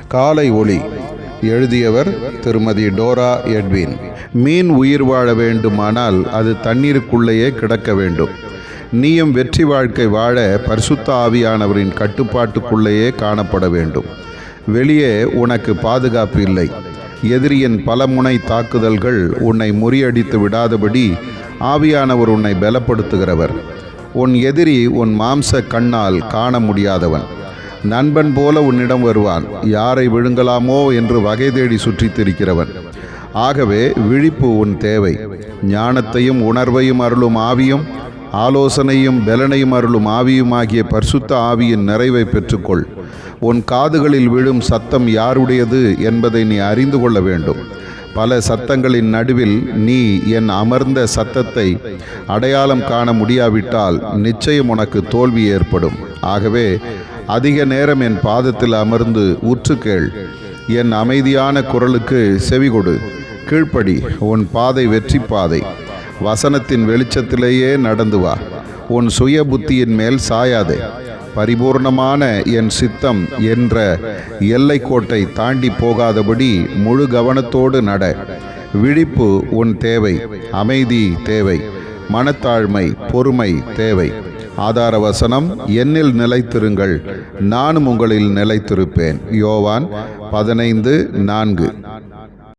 காலை ஒளி. எழுதியவர் திருமதி டோரா எட்வின். மீன் உயிர் வாழ வேண்டுமானால் அது தண்ணீருக்குள்ளேயே கிடக்க வேண்டும். நீயும் வெற்றி வாழ்க்கை வாழ பரிசுத்த ஆவியானவரின் கட்டுப்பாட்டுக்குள்ளேயே காணப்பட வேண்டும். வெளியே உனக்கு பாதுகாப்பு இல்லை. எதிரியின் பல முனை தாக்குதல்கள் உன்னை முறியடித்து விடாதபடி ஆவியானவர் உன்னை பலப்படுத்துகிறவர். உன் எதிரி உன் மாம்ச கண்ணால் காண முடியாதவன். நண்பன் போல உன்னிடம் வருவான். யாரை விழுங்கலாமோ என்று வகை தேடி சுற்றித் திரிக்கிறவன். ஆகவே விழிப்பு உன் தேவை. ஞானத்தையும் உணர்வையும் அருளும் ஆவியும், ஆலோசனையும் பெலனையும் அருளும் ஆவியுமாகிய பரிசுத்த ஆவியின் நிறைவை பெற்றுக்கொள். உன் காதுகளில் விழும் சத்தம் யாருடையது என்பதை நீ அறிந்து கொள்ள வேண்டும். பல சத்தங்களின் நடுவில் நீ என் அமர்ந்த சத்தத்தை அடையாளம் காண முடியாவிட்டால் நிச்சயம் உனக்கு தோல்வி ஏற்படும். ஆகவே அதிக நேரம் என் பாதத்தில் அமர்ந்து உற்று கேள். என் அமைதியான குரலுக்கு செவிகொடு. கீழ்ப்படி. உன் பாதை வெற்றி பாதை. வசனத்தின் வெளிச்சத்திலேயே நடந்து வா. உன் சுய புத்தியின் மேல் சாயாதே. பரிபூர்ணமான என் சித்தம் என்ற எல்லைக்கோட்டை தாண்டி போகாதபடி முழு கவனத்தோடு நட. விழிப்பு உன் தேவை. அமைதி தேவை. மனத்தாழ்மை, பொறுமை தேவை. ஆதார வசனம், என்னில் நிலைத்திருங்கள், நானும் உங்களில் நிலைத்திருப்பேன். யோவான் 15:4.